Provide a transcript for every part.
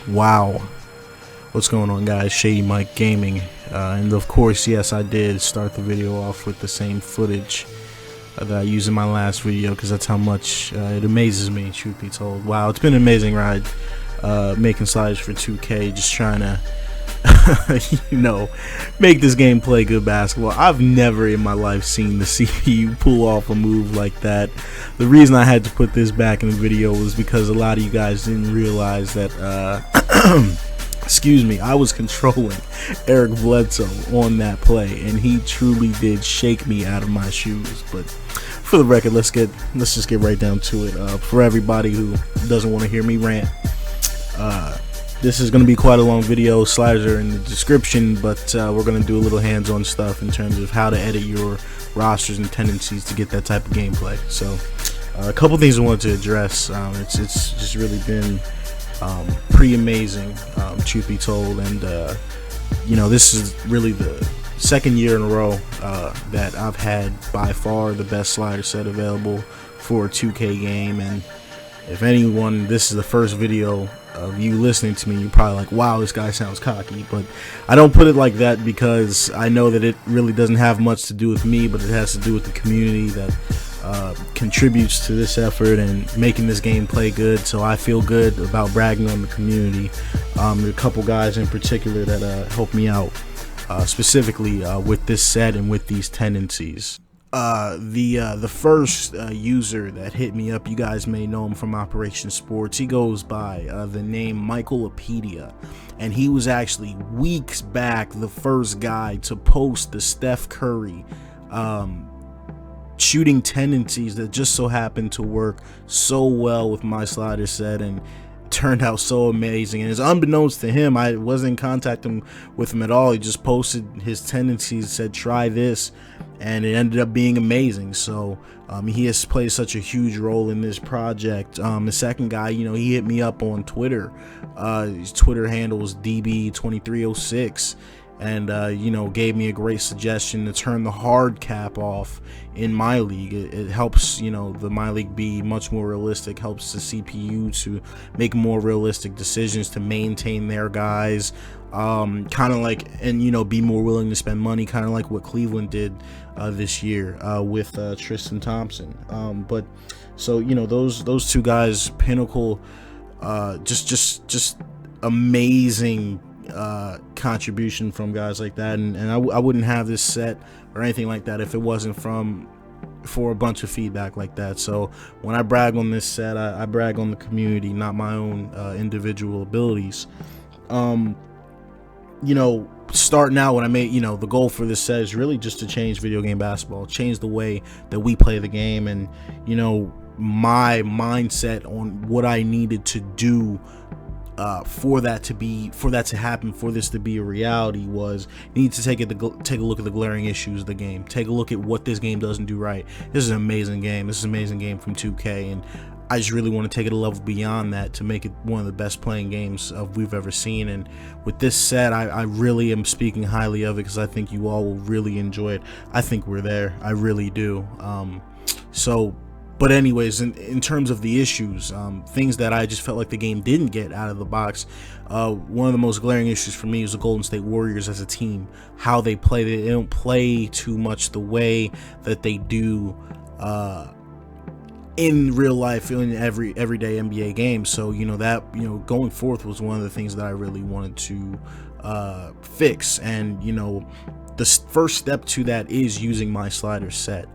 Wow. What's going on, guys? Shady Mike Gaming. And of course, yes, I did start the video off with the same footage that I used in my last video, because that's how much it amazes me, truth be told. Wow, it's been an amazing ride making sliders for 2K, just trying to make this game play good basketball. I've never in my life seen the CPU pull off a move like that. The reason I had to put this back in the video was because a lot of you guys didn't realize that excuse me, I was controlling Eric Bledsoe on that play, and he truly did shake me out of my shoes. But for the record, let's just get right down to it. For everybody who doesn't want to hear me rant, this is going to be quite a long video. Sliders are in the description, but we're going to do a little hands-on stuff in terms of how to edit your rosters and tendencies to get that type of gameplay. So a couple things I wanted to address. It's just really been pretty amazing, truth be told, and this is really the second year in a row that I've had by far the best slider set available for a 2K game. And if anyone, this is the first video of you listening to me, you're probably like, wow, this guy sounds cocky. But I don't put it like that because I know that it really doesn't have much to do with me, but it has to do with the community that contributes to this effort and making this game play good. So I feel good about bragging on the community. There are a couple guys in particular that helped me out specifically with this set and with these tendencies. The first user that hit me up, you guys may know him from Operation Sports. He goes by the name Michaelopedia, and he was actually weeks back the first guy to post the Steph Curry shooting tendencies that just so happened to work so well with my slider set and turned out so amazing. And it's unbeknownst to him, I wasn't in contact with him at all. He just posted his tendencies, said try this, and it ended up being amazing. So he has played such a huge role in this project. The second guy, he hit me up on Twitter. His Twitter handle is DB2306, and gave me a great suggestion to turn the hard cap off in my league. It helps the my league be much more realistic, helps the CPU to make more realistic decisions, to maintain their guys, kind of like, and be more willing to spend money, kind of like what Cleveland did this year with Tristan Thompson. But so those two guys, pinnacle, just amazing contribution from guys like that, and I wouldn't have this set or anything like that if it wasn't for a bunch of feedback like that. So when I brag on this set, I brag on the community, not my own individual abilities. Starting out when I made, the goal for this set is really just to change video game basketball, change the way that we play the game, and my mindset on what I needed to do for that to happen, for this to be a reality, was you need to take a look at the glaring issues of the game. Take a look at what this game doesn't do right. This is an amazing game. This is an amazing game from 2K, and I just really want to take it a level beyond that to make it one of the best playing games we've ever seen. And with this set, I really am speaking highly of it because I think you all will really enjoy it. I think we're there. I really do. But anyways, in terms of the issues, things that I just felt like the game didn't get out of the box, one of the most glaring issues for me is the Golden State Warriors as a team. How they play, they don't play too much the way that they do in real life, in everyday NBA games. So going forth was one of the things that I really wanted to fix. And the first step to that is using my slider set.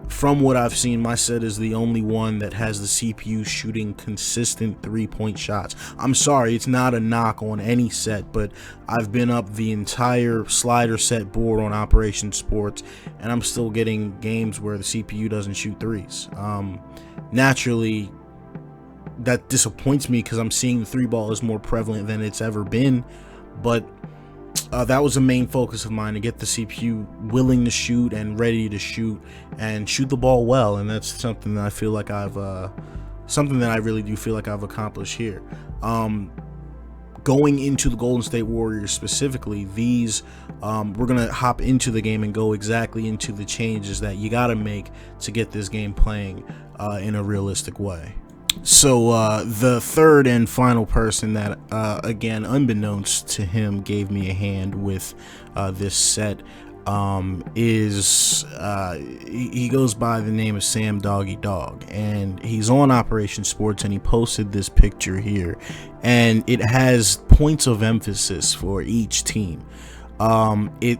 From what I've seen, my set is the only one that has the CPU shooting consistent 3-point shots. I'm sorry, it's not a knock on any set, but I've been up the entire slider set board on Operation Sports, and I'm still getting games where the CPU doesn't shoot threes. Naturally, that disappoints me because I'm seeing the three ball is more prevalent than it's ever been, but that was a main focus of mine, to get the CPU willing to shoot and ready to shoot and shoot the ball well. And that's something that I feel like I really do feel like I've accomplished here. Going into the Golden State Warriors specifically, we're gonna hop into the game and go exactly into the changes that you gotta make to get this game playing in a realistic way. So the third and final person that, again, unbeknownst to him, gave me a hand with this set is he goes by the name of Sam Doggy Dog, and he's on Operation Sports, and he posted this picture here, and it has points of emphasis for each team. It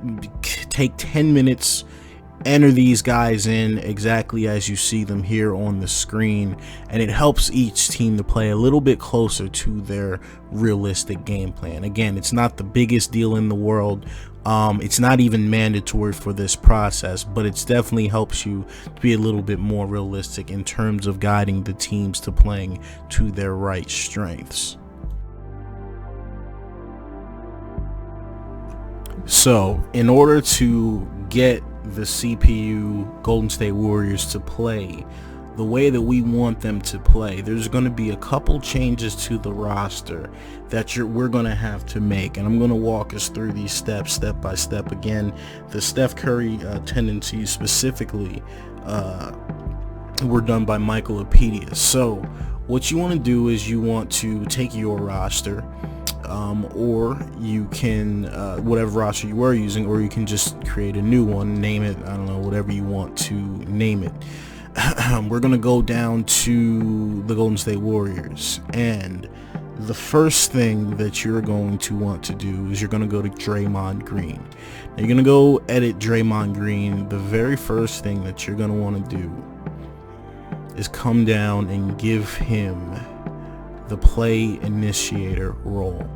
take 10 minutes. Enter these guys in exactly as you see them here on the screen, and it helps each team to play a little bit closer to their realistic game plan. Again, it's not the biggest deal in the world. It's not even mandatory for this process, but it definitely helps you to be a little bit more realistic in terms of guiding the teams to playing to their right strengths. So, in order to get the CPU Golden State Warriors to play the way that we want them to play, there's going to be a couple changes to the roster that we're going to have to make, and I'm going to walk us through these steps step by step. Again, the Steph Curry tendencies specifically were done by Michael Apedius. So what you want to do is you want to take your roster, or you can whatever roster you were using, or you can just create a new one, name it, I don't know, whatever you want to name it. We're gonna go down to the Golden State Warriors, and the first thing that you're going to want to do is you're gonna go to Draymond Green. Now you're gonna go edit Draymond Green. The very first thing that you're gonna want to do is come down and give him the play initiator role.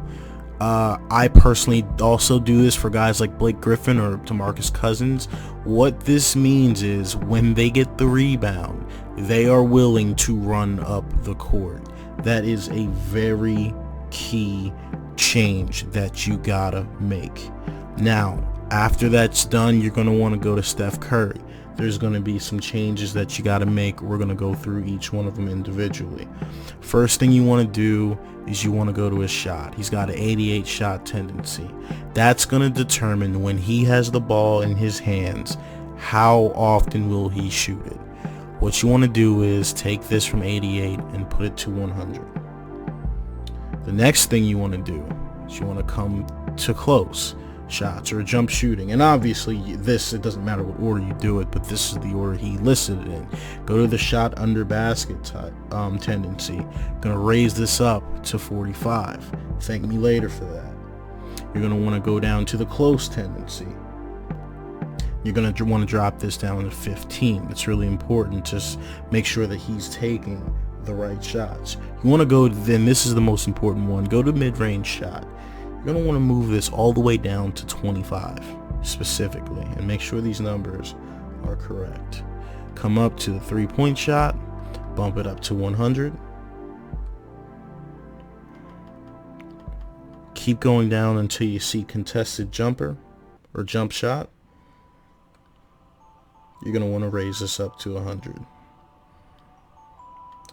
I personally also do this for guys like Blake Griffin or DeMarcus Cousins. What this means is when they get the rebound, they are willing to run up the court. That is a very key change that you gotta make. Now, after that's done, you're gonna want to go to Steph Curry. There's going to be some changes that you got to make. We're going to go through each one of them individually. First thing you want to do is you want to go to his shot. He's got an 88 shot tendency. That's going to determine when he has the ball in his hands, how often will he shoot it. What you want to do is take this from 88 and put it to 100. The next thing you want to do is you want to come to close shots or jump shooting, and obviously this, it doesn't matter what order you do it, but this is the order he listed it in. Go to the shot under basket tendency. Gonna raise this up to 45. Thank me later for that. You're gonna want to go down to the close tendency. You're gonna want to drop this down to 15. It's really important. Just make sure that he's taking the right shots. You want to go, then this is the most important one, go to mid-range shot. You're going to want to move this all the way down to 25 specifically, and make sure these numbers are correct. Come up to the 3-point shot, bump it up to 100. Keep going down until you see contested jumper or jump shot. You're going to want to raise this up to 100.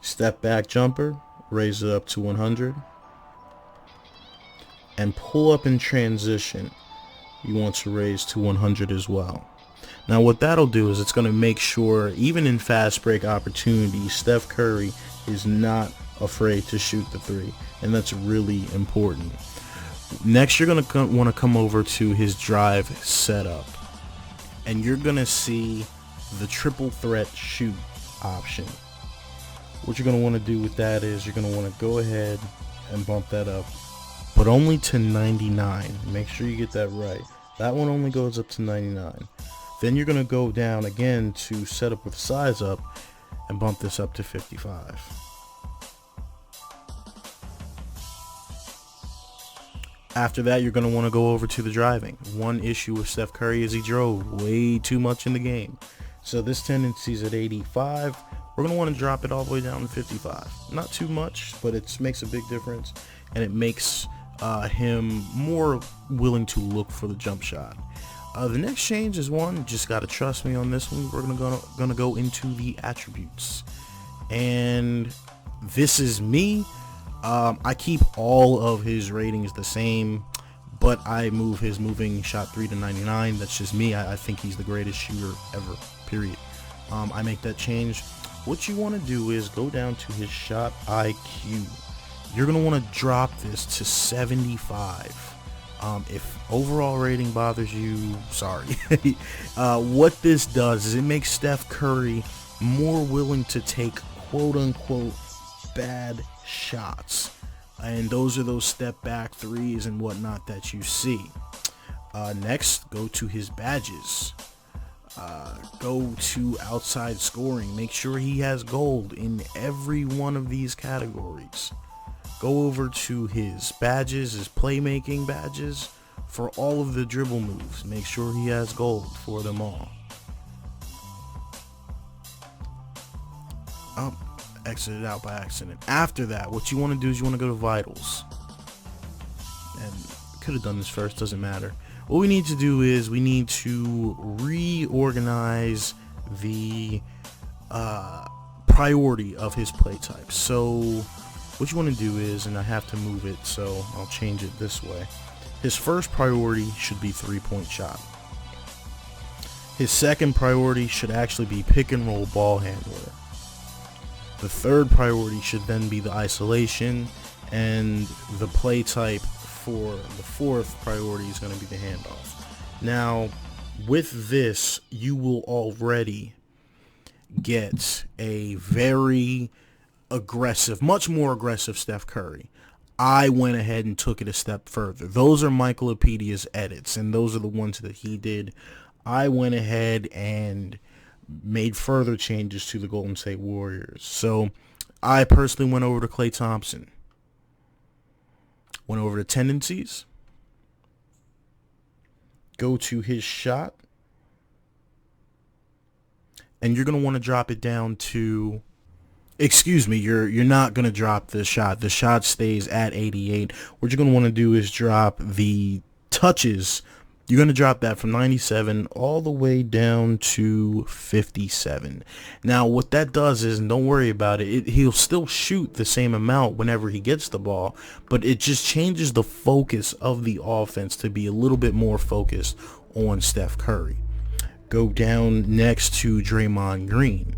Step back jumper, raise it up to 100. And pull up in transition, you want to raise to 100 as well. Now what that'll do is it's going to make sure, even in fast break opportunities, Steph Curry is not afraid to shoot the three, and that's really important. Next, you're going to want to come over to his drive setup, and you're going to see the triple threat shoot option. What you're going to want to do with that is you're going to want to go ahead and bump that up, but only to 99. Make sure you get that right. That one only goes up to 99. Then you're going to go down again to set up with size up and bump this up to 55. After that, you're going to want to go over to the driving. One issue with Steph Curry is he drove way too much in the game. So this tendency is at 85. We're going to want to drop it all the way down to 55. Not too much, but it makes a big difference, and it makes him more willing to look for the jump shot. The next change is one, just got to trust me on this one. We're gonna go into the attributes, and this is me. I keep all of his ratings the same, but I move his moving shot 3 to 99. That's just me. I think he's the greatest shooter ever, period. I make that change. what you want to do is go down to his shot IQ. You're going to want to drop this to 75. If overall rating bothers you, sorry. What this does is it makes Steph Curry more willing to take quote-unquote bad shots. And those are those step-back threes and whatnot that you see. Next, go to his badges. Go to outside scoring. Make sure he has gold in every one of these categories. Go over to his badges, his playmaking badges, for all of the dribble moves. Make sure he has gold for them all. Oh, exited out by accident. After that, what you want to do is you want to go to vitals. And could have done this first, doesn't matter. What we need to do is we need to reorganize the priority of his play type. So what you want to do is, and I have to move it, so I'll change it this way. His first priority should be three-point shot. His second priority should actually be pick and roll ball handler. The third priority should then be the isolation, and the play type for the fourth priority is going to be the handoff. Now, with this, you will already get a very aggressive, much more aggressive Steph Curry. I went ahead and took it a step further. Those are Michaelopedia's edits, and those are the ones that he did. I went ahead and made further changes to the Golden State Warriors. So I personally went over to Klay Thompson, went over to tendencies, go to his shot, and you're going to want to drop it down to, excuse me, you're not going to drop the shot. The shot stays at 88. What you're going to want to do is drop the touches. You're going to drop that from 97 all the way down to 57. Now, what that does is, and don't worry about it, he'll still shoot the same amount whenever he gets the ball, but it just changes the focus of the offense to be a little bit more focused on Steph Curry. Go down next to Draymond Green.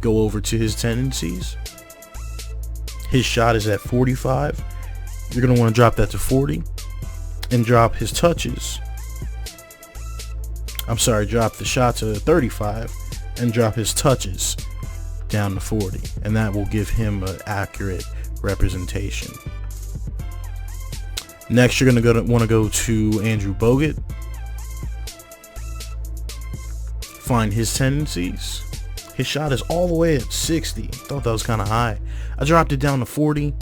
Go over to his tendencies. His shot is at 45. You're going to want to drop that to 40. And drop his touches. Drop the shot to 35 and drop his touches down to 40. And that will give him an accurate representation. Next, you're going to want to go to Andrew Bogut. Find his tendencies. His shot is all the way at 60. Thought that was kind of high. I dropped it down to 40.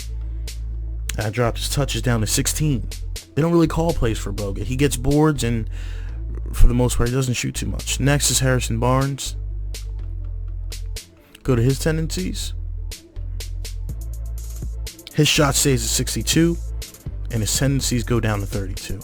I dropped his touches down to 16. They don't really call plays for Bogut. He gets boards, and for the most part, he doesn't shoot too much. Next is Harrison Barnes. Go to his tendencies. His shot stays at 62, and his tendencies go down to 32.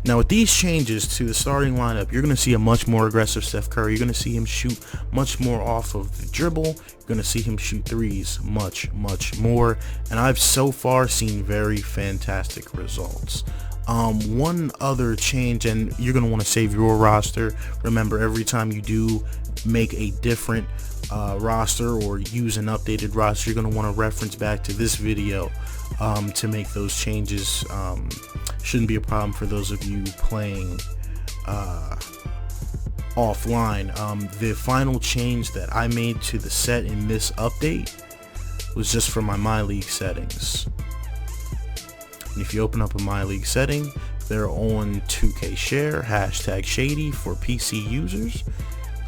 Now, with these changes to the starting lineup, you're going to see a much more aggressive Steph Curry. You're going to see him shoot much more off of the dribble. You're going to see him shoot threes much, much more. And I've so far seen very fantastic results. One other change, and you're going to want to save your roster. Remember, every time you do make a different roster or use an updated roster, you're going to want to reference back to this video to make those changes. Shouldn't be a problem for those of you playing offline. The final change that I made to the set in this update was just for my My League settings. And if you open up a My League setting, they're on 2K Share, #Shady for PC users.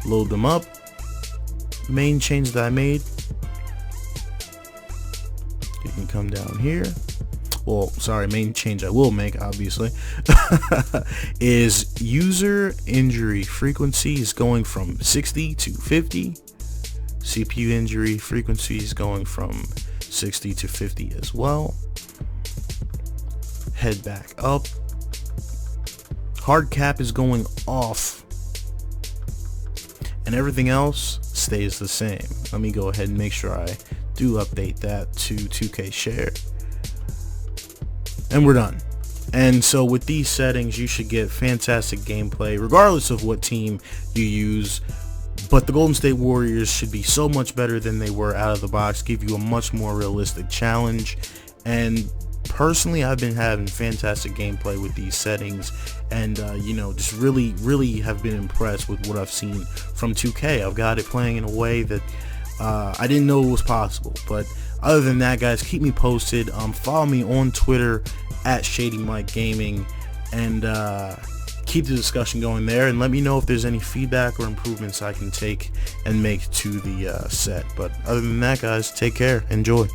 Load them up. Main change that I made, you can come down here. Main change I will make, obviously, is user injury frequency is going from 60 to 50. CPU injury frequency is going from 60 to 50 as well. Head back up. Hard cap is going off. And everything else stays the same. Let me go ahead and make sure I do update that to 2K Share. And we're done. And so with these settings, you should get fantastic gameplay regardless of what team you use. But the Golden State Warriors should be so much better than they were out of the box, give you a much more realistic challenge. And personally, I've been having fantastic gameplay with these settings, and just really have been impressed with what I've seen from 2K. I've got it playing in a way that I didn't know it was possible. But other than that, guys, keep me posted. Follow me on Twitter at ShadyMikeGaming, and keep the discussion going there, and let me know if there's any feedback or improvements I can take and make to the set. But other than that, guys, take care. Enjoy.